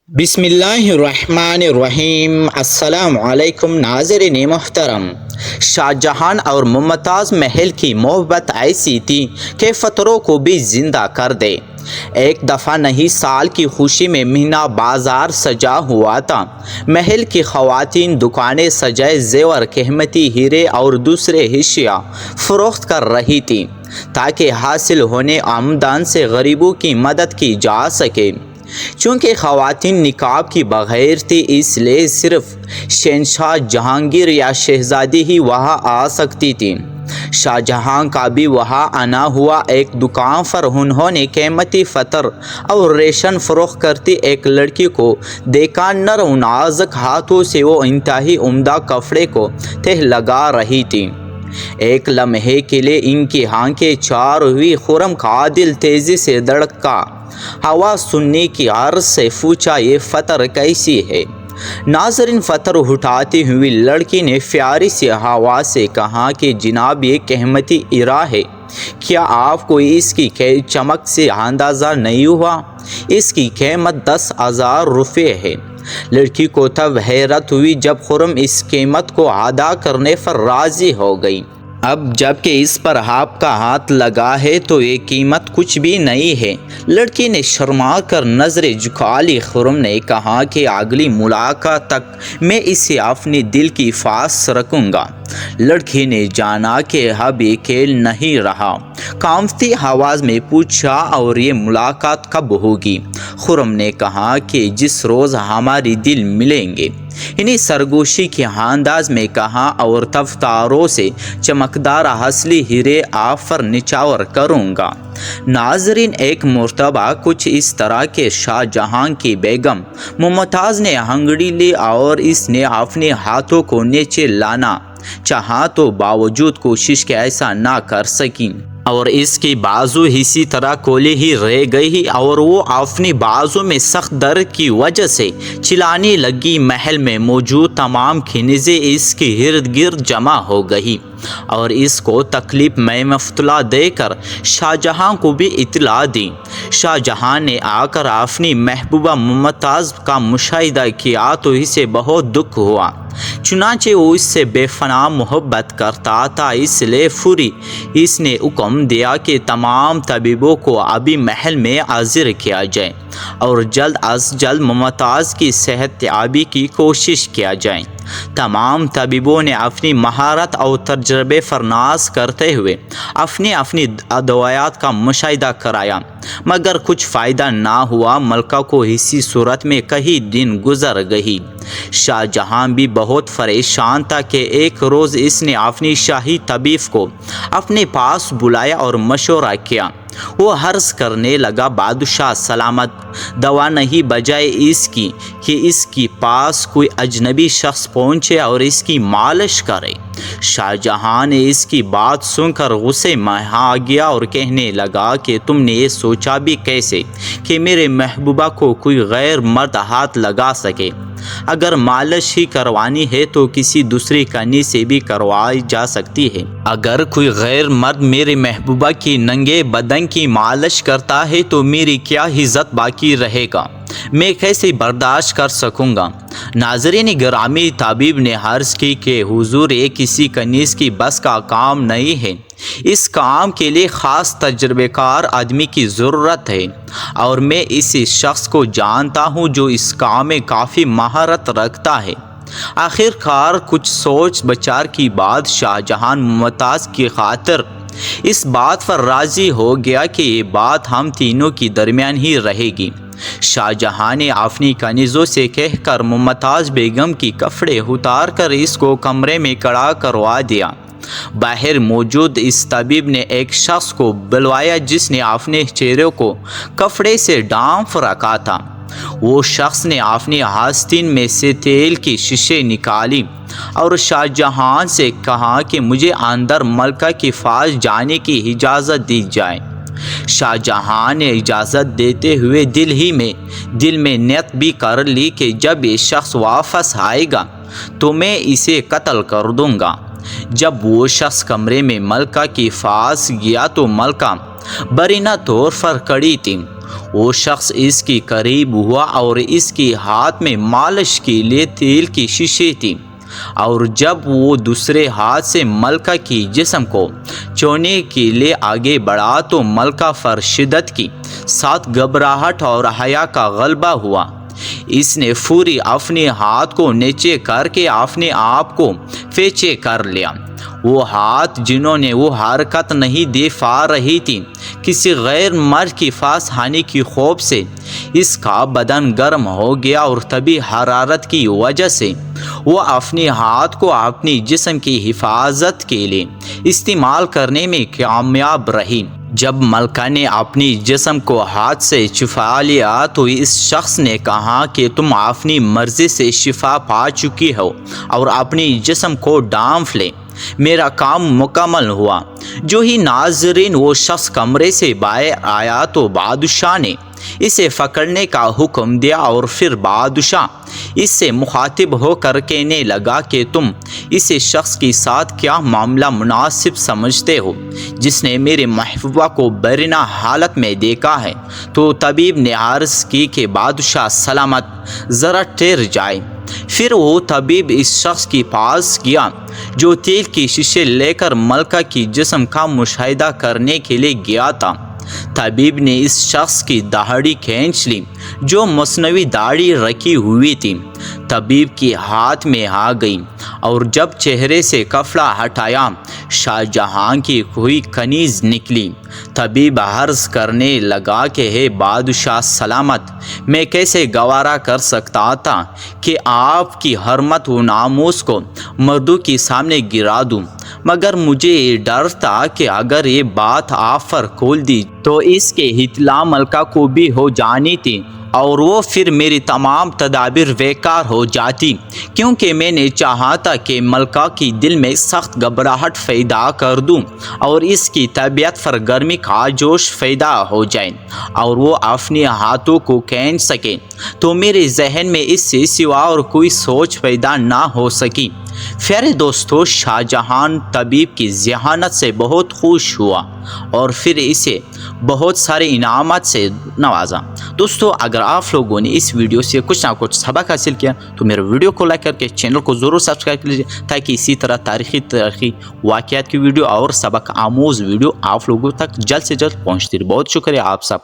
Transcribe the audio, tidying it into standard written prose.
بسم اللہ الرحمن الرحیم۔ السلام علیکم ناظرین محترم۔ شاہ جہاں اور ممتاز محل کی محبت ایسی تھی کہ فطروں کو بھی زندہ کر دے۔ ایک دفعہ نئی سال کی خوشی میں مینا بازار سجا ہوا تھا۔ محل کی خواتین دکانیں سجائے زیور، قیمتی ہیرے اور دوسرے اشیاء فروخت کر رہی تھیں تاکہ حاصل ہونے آمدن سے غریبوں کی مدد کی جا سکے۔ چونکہ خواتین نقاب کی بغیر تھی، اس لیے صرف شہنشاہ جہانگیر یا شہزادی ہی وہاں آ سکتی تھی۔ شاہ جہاں کا بھی وہاں آنا ہوا۔ ایک دکان پر انہوں نے قیمتی فتر اور ریشم فروخت کرتی ایک لڑکی کو دیکھا۔ نرم و نازک ہاتھوں سے وہ انتہائی عمدہ کپڑے کو تہ لگا رہی تھی۔ ایک لمحے کے لیے ان کی آنکھیں چار ہوئی۔ خرم کا دل تیزی سے دھڑکا۔ آواز سننے کی عرض سے پوچھا، یہ فتر کیسی ہے؟ ناظرین، فتر اٹھاتی ہوئی لڑکی نے پیاری سی آواز سے کہا کہ جناب، یہ قیمتی ہیرا ہے۔ کیا آپ کو اس کی چمک سے اندازہ نہیں ہوا؟ اس کی قیمت 10,000 روپے ہے۔ لڑکی کو تب حیرت ہوئی جب خرم اس قیمت کو ادا کرنے پر راضی ہو گئی۔ اب جب کہ اس پر آپ کا ہاتھ لگا ہے تو یہ قیمت کچھ بھی نہیں ہے۔ لڑکی نے شرما کر نظریں جھکا لی۔ خرم نے کہا کہ اگلی ملاقات تک میں اسے اپنے دل کی پاس رکھوں گا۔ لڑکی نے جانا کہ اب یہ کھیل نہیں رہا۔ کانپتی آواز میں پوچھا، اور یہ ملاقات کب ہوگی؟ خرم نے کہا کہ جس روز ہمارے دل ملیں گے۔ انہیں سرگوشی کے انداز میں کہا، اور تب تاروں سے چمکدار اصلی ہیرے آپ پر نچھاور کروں گا۔ ناظرین، ایک مرتبہ کچھ اس طرح کہ شاہ جہاں کی بیگم ممتاز نے انگڑی لی اور اس نے اپنے ہاتھوں کو نیچے لانا چاہا تو باوجود کوشش کے ایسا نہ کر سکی، اور اس کی بازو اسی طرح کھلی ہی رہ گئی، اور وہ اپنی بازو میں سخت درد کی وجہ سے چلانے لگی۔ محل میں موجود تمام کنیزیں اس کے ارد گرد جمع ہو گئی اور اس کو تکلیف میں مبتلا دے کر شاہ جہاں کو بھی اطلاع دی۔ شاہ جہاں نے آ کر اپنی محبوبہ ممتاز کا مشاہدہ کیا تو اسے بہت دکھ ہوا۔ چنانچہ وہ اس سے بے پناہ محبت کرتا تھا، اس لیے فوری اس نے حکم دیا کہ تمام طبیبوں کو ابھی محل میں حاضر کیا جائے اور جلد از جلد ممتاز کی صحت یابی کی کوشش کیا جائے۔ تمام طبیبوں نے اپنی مہارت اور تجربے پر ناز کرتے ہوئے اپنی ادویات کا مشاہدہ کرایا، مگر کچھ فائدہ نہ ہوا۔ ملکہ کو اسی صورت میں کئی دن گزر گئی۔ شاہ جہاں بھی بہت پریشان تھا کہ ایک روز اس نے اپنی شاہی طبیب کو اپنے پاس بلایا اور مشورہ کیا۔ وہ عرض کرنے لگا، بادشاہ سلامت، دوا نہیں بجائے اس کی کہ اس کے پاس کوئی اجنبی شخص پہنچے اور اس کی مالش کرے۔ شاہ جہاں نے اس کی بات سن کر غصے میں آ گیا اور کہنے لگا کہ تم نے یہ سوچا بھی کیسے کہ میرے محبوبہ کو کوئی غیر مرد ہاتھ لگا سکے؟ اگر مالش ہی کروانی ہے تو کسی دوسری کنی سے بھی کروائی جا سکتی ہے۔ اگر کوئی غیر مرد میرے محبوبہ کی ننگے بدن کی مالش کرتا ہے تو میری کیا عزت باقی رہے گا؟ میں کیسے برداشت کر سکوں گا؟ ناظرین گرامی، طبیب نے عرض کی کہ حضور، یہ کسی کنیز کی بس کا کام نہیں ہے۔ اس کام کے لیے خاص تجربہ کار آدمی کی ضرورت ہے، اور میں اس شخص کو جانتا ہوں جو اس کام میں کافی مہارت رکھتا ہے۔ آخر کار کچھ سوچ بچار کی بعد شاہ جہاں ممتاز کی خاطر اس بات پر راضی ہو گیا کہ یہ بات ہم تینوں کے درمیان ہی رہے گی۔ شاہ جہاں نے اپنی کنیزوں سے کہہ کر ممتاز بیگم کی کپڑے اتار کر اس کو کمرے میں کھڑا کروا دیا۔ باہر موجود اس طبیب نے ایک شخص کو بلوایا جس نے اپنے چہرے کو کپڑے سے ڈھانپ رکھا تھا۔ وہ شخص نے اپنی آستین میں سے تیل کی شیشے نکالی اور شاہ جہاں سے کہا کہ مجھے اندر ملکہ کے پاس جانے کی اجازت دی جائے۔ شاہ جہاں نے اجازت دیتے ہوئے دل میں نیت بھی کر لی کہ جب یہ شخص واپس آئے گا تو میں اسے قتل کر دوں گا۔ جب وہ شخص کمرے میں ملکہ کے پاس گیا تو ملکہ برہنہ طور پر کھڑی تھی۔ وہ شخص اس کے قریب ہوا اور اس کے ہاتھ میں مالش کے لیے تیل کی شیشے تھی، اور جب وہ دوسرے ہاتھ سے ملکہ کی جسم کو چھونے کے لیے آگے بڑھا تو ملکہ پر شدت کی ساتھ گھبراہٹ اور حیا کا غلبہ ہوا۔ اس نے فوری اپنے ہاتھ کو نیچے کر کے اپنے آپ کو پیچھے کر لیا۔ وہ ہاتھ جنہوں نے وہ حرکت نہیں دے پا رہی تھی، کسی غیر مرد کے پاس آنے کی خوف سے اس کا بدن گرم ہو گیا اور طبی حرارت کی وجہ سے وہ اپنے ہاتھ کو اپنی جسم کی حفاظت کے لیے استعمال کرنے میں کامیاب رہی۔ جب ملکہ نے اپنی جسم کو ہاتھ سے چھپا لیا تو اس شخص نے کہا کہ تم اپنی مرضی سے شفا پا چکی ہو اور اپنی جسم کو ڈانپ لے، میرا کام مکمل ہوا۔ جو ہی ناظرین وہ شخص کمرے سے باہر آیا تو بادشاہ نے اسے پکڑنے کا حکم دیا، اور پھر بادشاہ اس سے مخاطب ہو کر کہنے لگا کہ تم اس شخص کے ساتھ کیا معاملہ مناسب سمجھتے ہو جس نے میرے محبوبہ کو بیرونی حالت میں دیکھا ہے؟ تو طبیب نے عرض کی کہ بادشاہ سلامت، ذرا ٹھہر جائے۔ پھر وہ طبیب اس شخص کے پاس گیا جو تیل کی شیشے لے کر ملکہ کی جسم کا مشاہدہ کرنے کے لیے گیا تھا۔ طبیب نے اس شخص کی داڑھی کھینچ لی جو مصنوعی داڑھی رکھی ہوئی تھی، طبیب کے ہاتھ میں آ گئی، اور جب چہرے سے کپڑا ہٹایا شاہ جہاں کی کوئی کنیز نکلی۔ طبیب عرض کرنے لگا کہ ہے بادشاہ سلامت، میں کیسے گوارا کر سکتا تھا کہ آپ کی حرمت و ناموس کو مردوں کے سامنے گرا دوں، مگر مجھے یہ ڈر تھا کہ اگر یہ بات آپ پر کھول دی تو اس کے اطلاع ملکہ کو بھی ہو جانی تھی، اور وہ پھر میری تمام تدابیر بیکار ہو جاتی، کیونکہ میں نے چاہا تھا کہ ملکہ کی دل میں سخت گھبراہٹ پیدا کر دوں اور اس کی طبیعت پر گرمی کا جوش پیدا ہو جائے اور وہ اپنے ہاتھوں کو کھینچ سکے، تو میرے ذہن میں اس سے سوا اور کوئی سوچ پیدا نہ ہو سکی۔ پیارے دوستو، شاہ جہاں طبیب کی ذہانت سے بہت خوش ہوا اور پھر اسے بہت سارے انعامات سے نوازا۔ دوستو، اگر آپ لوگوں نے اس ویڈیو سے کچھ نہ کچھ سبق حاصل کیا تو میرے ویڈیو کو لائک کر کے چینل کو ضرور سبسکرائب کر لیجیے، تاکہ اسی طرح تاریخی واقعات کی ویڈیو اور سبق آموز ویڈیو آپ لوگوں تک جلد سے جلد پہنچتی رہے۔ بہت شکریہ آپ سب۔